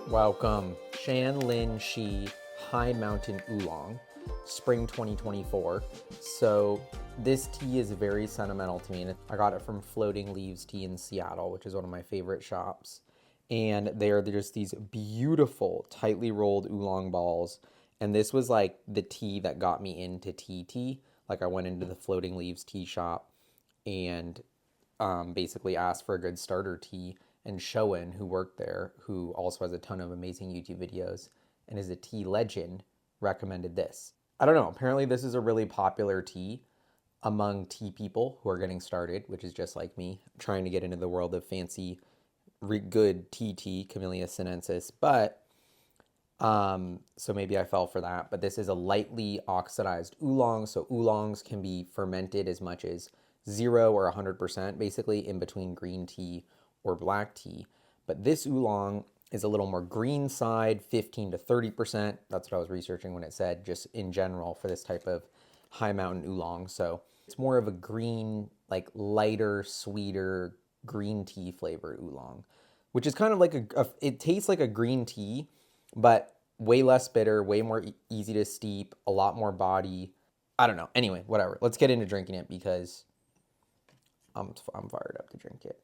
Welcome, Shan Lin High Mountain Oolong, Spring 2024. So this tea is very sentimental to me, and I got it from Floating Leaves Tea in Seattle, which is one of my favorite shops. And they're just these beautiful, tightly rolled oolong balls. And this was like the tea that got me into tea. Like I went into the Floating Leaves tea shop and basically asked for a good starter tea. And Shiuwen, who worked there, who also has a ton of amazing YouTube videos and is a tea legend, recommended this. I don't know, apparently this is a really popular tea among tea people who are getting started, which is just like me, trying to get into the world of fancy, good tea, Camellia sinensis. But, so maybe I fell for that. But this is a lightly oxidized oolong. So oolongs can be fermented as much as 0 or 100%, basically in between green tea or black tea. But this oolong is a little more green side, 15 to 30%. That's what I was researching when it said just in general for this type of high mountain oolong. So it's more of a green, like lighter, sweeter green tea flavor oolong, which is kind of like it tastes like a green tea, but way less bitter, way more easy to steep, a lot more body. I don't know. Anyway, whatever. Let's get into drinking it because I'm fired up to drink it.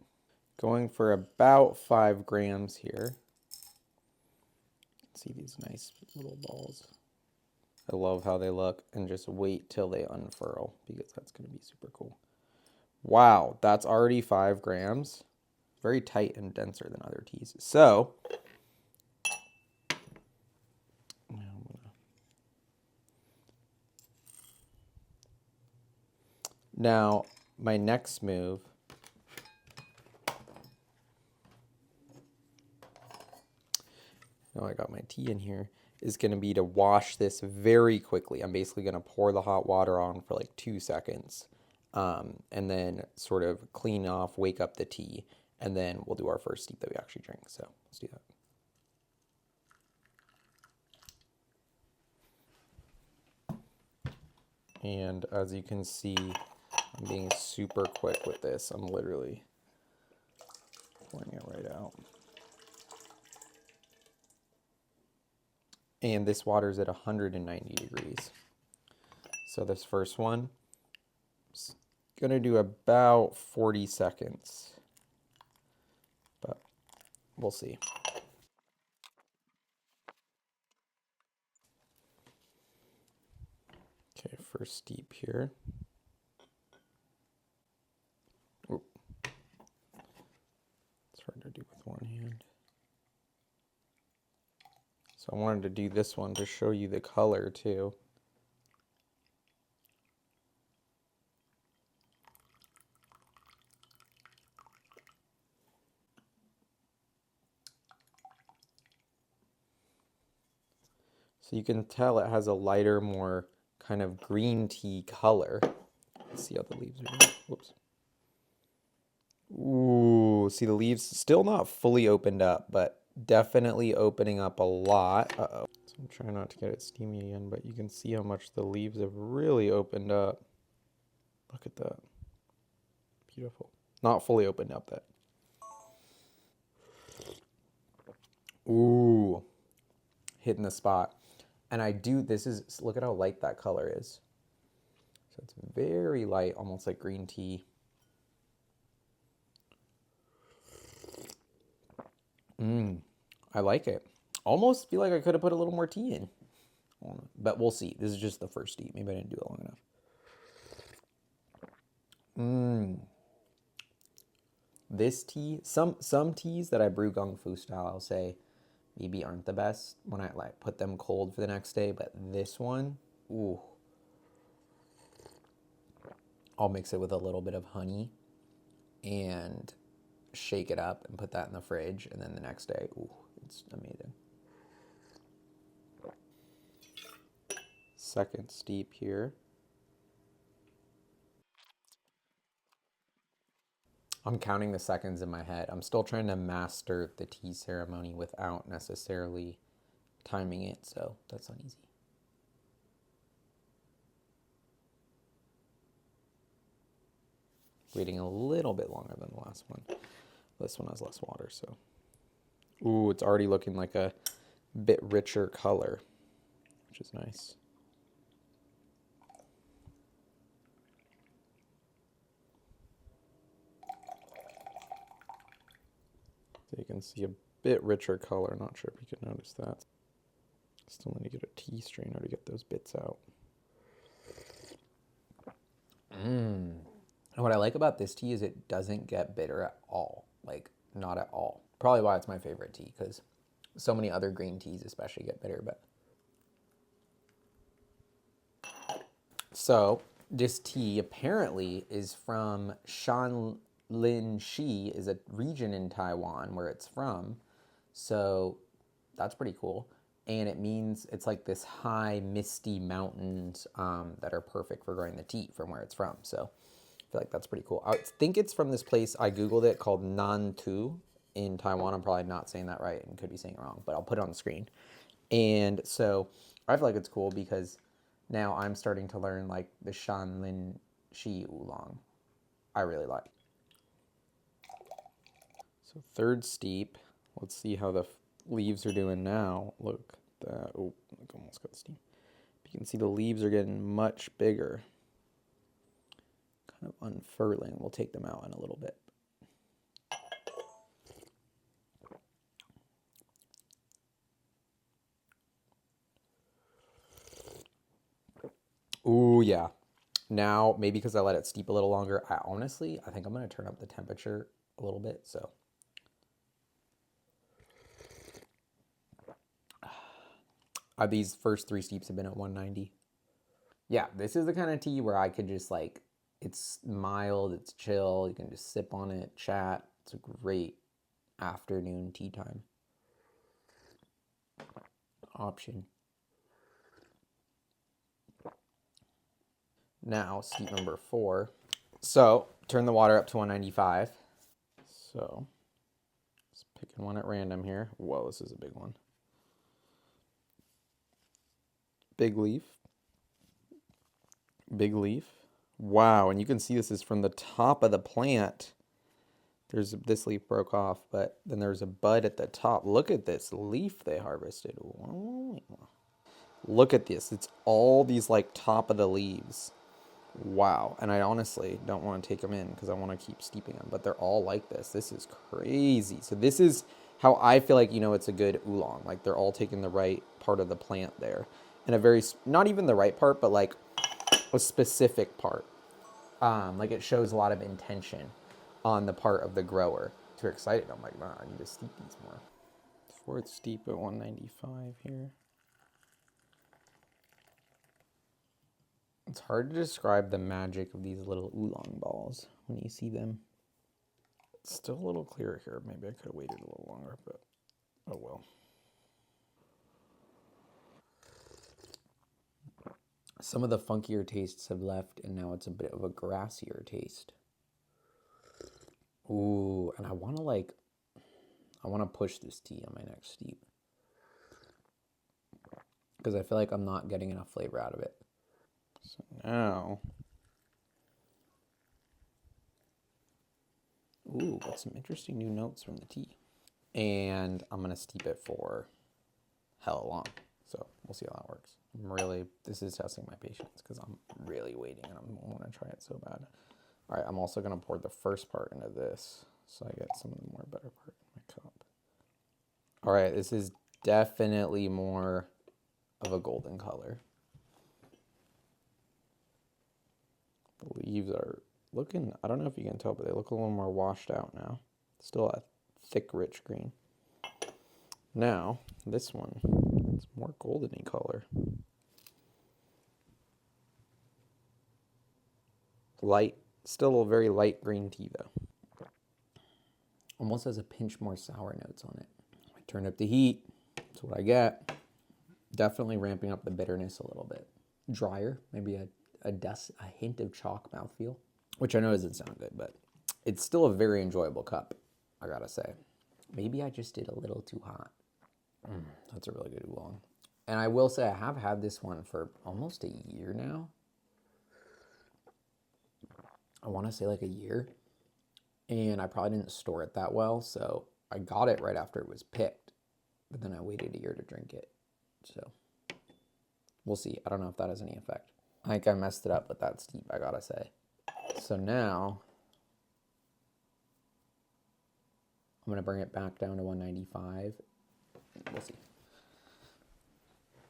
Going for about 5 grams here. See these nice little balls. I love how they look, and just wait till they unfurl because that's going to be super cool. Wow, that's already 5 grams. Very tight and denser than other teas. So, now my next move I got my tea in here, is going to be to wash this very quickly. I'm basically going to pour the hot water on for like 2 seconds and then sort of clean off, wake up the tea, and then we'll do our first steep that we actually drink. So let's do that. And as you can see, I'm being super quick with this. I'm literally pouring it right out. And this water is at 190 degrees. So this first one is gonna do about 40 seconds, but we'll see. Okay, first steep here. Oop. It's hard to do with one hand. So I wanted to do this one to show you the color too. So you can tell it has a lighter, more kind of green tea color. Let's see how the leaves are doing. Whoops. Ooh, see the leaves still not fully opened up, but definitely opening up a lot. Uh-oh. So I'm trying not to get it steamy again, but you can see how much the leaves have really opened up. Look at that. Beautiful. Not fully opened up that. Ooh. Hitting the spot. And look at how light that color is. So it's very light, almost like green tea. I like it. Almost feel like I could have put a little more tea in. But we'll see. This is just the first tea. Maybe I didn't do it long enough. This tea, some teas that I brew gong fu style, I'll say maybe aren't the best when I like put them cold for the next day, but this one, ooh. I'll mix it with a little bit of honey and shake it up and put that in the fridge, and then the next day, ooh, it's amazing. Second steep here. I'm counting the seconds in my head. I'm still trying to master the tea ceremony without necessarily timing it, so that's not easy. Waiting a little bit longer than the last one. This one has less water, so. Ooh, it's already looking like a bit richer color, which is nice. So you can see a bit richer color. Not sure if you can notice that. Still need to get a tea strainer to get those bits out. And what I like about this tea is it doesn't get bitter at all. Like, not at all. Probably why it's my favorite tea, because so many other green teas especially get bitter. But so this tea apparently is from Shan Lin, is a region in Taiwan where it's from. So that's pretty cool. And it means it's like this high, misty mountains that are perfect for growing the tea from where it's from. So I feel like that's pretty cool. I think it's from this place, I Googled it, called Nantu in Taiwan. I'm probably not saying that right and could be saying it wrong, but I'll put it on the screen. And so I feel like it's cool because now I'm starting to learn like the Shan Lin Oolong. I really like. So third steep. Let's see how the leaves are doing now. Look at that. Oh, look, almost got steam. You can see the leaves are getting much bigger. Kind of unfurling. We'll take them out in a little bit. Ooh, yeah. Now, maybe because I let it steep a little longer, I think I'm going to turn up the temperature a little bit. So these first 3 steeps have been at 190. Yeah, this is the kind of tea where I could just like, it's mild, it's chill, you can just sip on it, chat. It's a great afternoon tea time option. Now, steep number 4. So, turn the water up to 195. So, just picking one at random here. Whoa, this is a big one. Big leaf. Big leaf. Wow, and you can see this is from the top of the plant. This leaf broke off, but then there's a bud at the top. Look at this leaf they harvested. Look at this. It's all these like top of the leaves. Wow. And I honestly don't want to take them in because I want to keep steeping them, but they're all like this. This is crazy. So this is how I feel like, it's a good oolong. Like they're all taking the right part of the plant there. And a very, not even the right part, but like a specific part. Like it shows a lot of intention on the part of the grower. Too excited. I'm like, man, I need to steep these more. Fourth steep at 195 here. It's hard to describe the magic of these little oolong balls when you see them. It's still a little clearer here. Maybe I could have waited a little longer, but oh well. Some of the funkier tastes have left, and now it's a bit of a grassier taste. Ooh, and I want to push this tea on my next steep. Because I feel like I'm not getting enough flavor out of it. So now, ooh, got some interesting new notes from the tea. And I'm going to steep it for hella long. So we'll see how that works. This is testing my patience because I'm really waiting and I want to try it so bad. All right, I'm also going to pour the first part into this so I get some of the more better part in my cup. All right, this is definitely more of a golden color. The leaves are looking, I don't know if you can tell, but they look a little more washed out now. Still a thick, rich green. Now, this one is more goldeny color. Light, still a very light green tea though. Almost has a pinch more sour notes on it. I turned up the heat. That's what I get. Definitely ramping up the bitterness a little bit. Drier, maybe a hint of chalk mouthfeel, which I know doesn't sound good, but it's still a very enjoyable cup, I gotta say. Maybe I just did a little too hot. That's a really good oolong. And I will say I have had this one for almost a year now. I want to say like a year, and I probably didn't store it that well, so I got it right after it was picked, but then I waited a year to drink it. So we'll see. I don't know if that has any effect. I think I messed it up with that steep, I gotta say. So now I'm gonna bring it back down to 195. We'll see.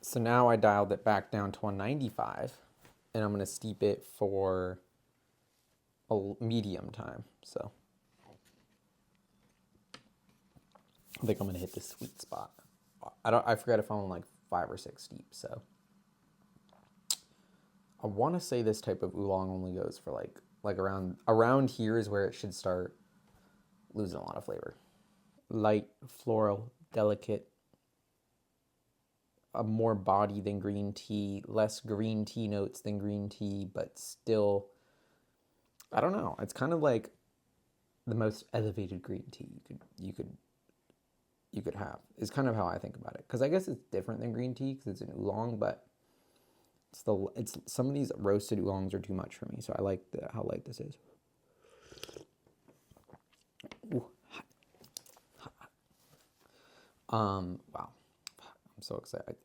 So now I dialed it back down to 195, and I'm gonna steep it for a medium time. So I think I'm gonna hit the sweet spot. I forget if I'm on like 5 or 6 steep. So I want to say this type of oolong only goes for like around here is where it should start losing a lot of flavor. Light, floral, delicate, a more body than green tea, less green tea notes than green tea, but still, I don't know. It's kind of like the most elevated green tea you could have. Is kind of how I think about it. Because I guess it's different than green tea because it's an oolong, but it's some of these roasted oolongs are too much for me. So I like how light this is. Ooh. Wow. I'm so excited.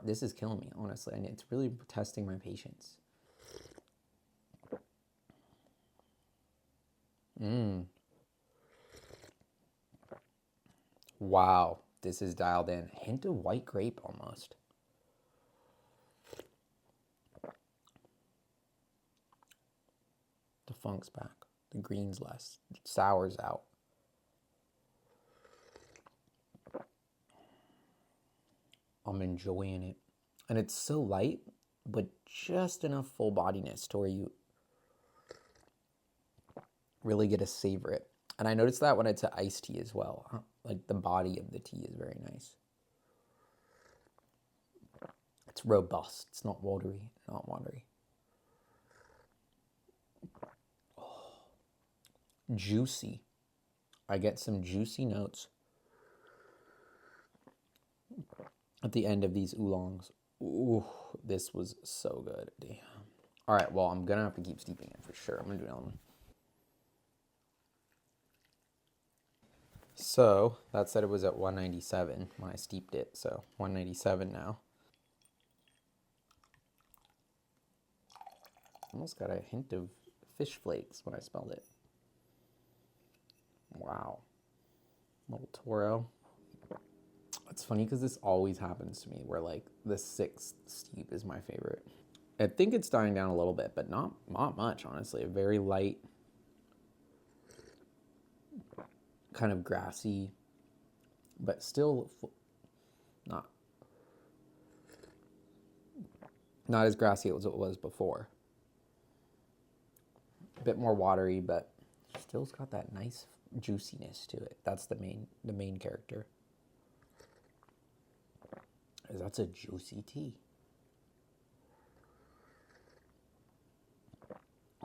This is killing me, honestly, and it's really testing my patience. Wow, this is dialed in. Hint of white grape almost. The funk's back. The green's less. Sour's out. I'm enjoying it. And it's so light, but just enough full bodiness to where you really get to savor it. And I noticed that when it's an iced tea as well. Like the body of the tea is very nice. It's robust. It's not watery. Oh, juicy. I get some juicy notes at the end of these oolongs. Ooh, this was so good. Damn. All right, well, I'm going to have to keep steeping it for sure. I'm going to do another one. So that said it was at 197 when I steeped it. So 197 now. Almost got a hint of fish flakes when I smelled it. Wow. Little Toro. It's funny because this always happens to me where like the 6th steep is my favorite. I think it's dying down a little bit, but not much, honestly. A very light, kind of grassy, but still not as grassy as it was before. A bit more watery, but still's got that nice juiciness to it. That's the main character. That's a juicy tea.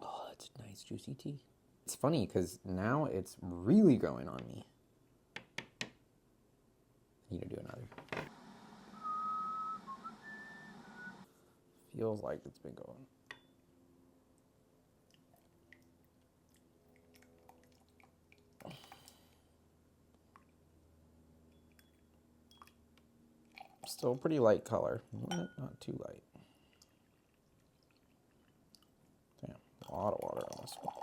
Oh, that's nice juicy tea. It's funny because now it's really growing on me. I need to do another. Feels like it's been going. Still pretty light color. Not too light. Damn, a lot of water on this one.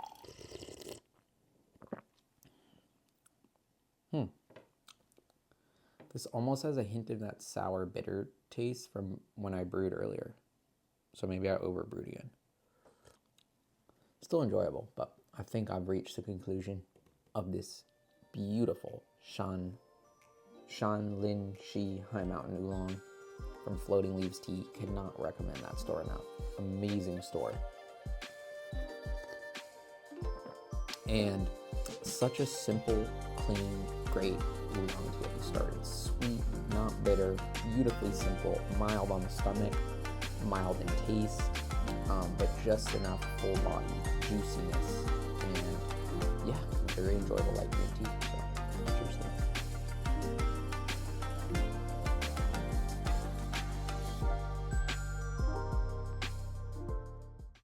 This almost has a hint of that sour, bitter taste from when I brewed earlier. So maybe I overbrewed again. Still enjoyable, but I think I've reached the conclusion of this beautiful Shan Lin High Mountain Oolong from Floating Leaves Tea. Cannot recommend that store enough. Amazing store. And such a simple, clean, great oolong to get you started. Sweet, not bitter, beautifully simple, mild on the stomach, mild in taste, but just enough full body juiciness, and yeah, very enjoyable light green tea. So, cheers.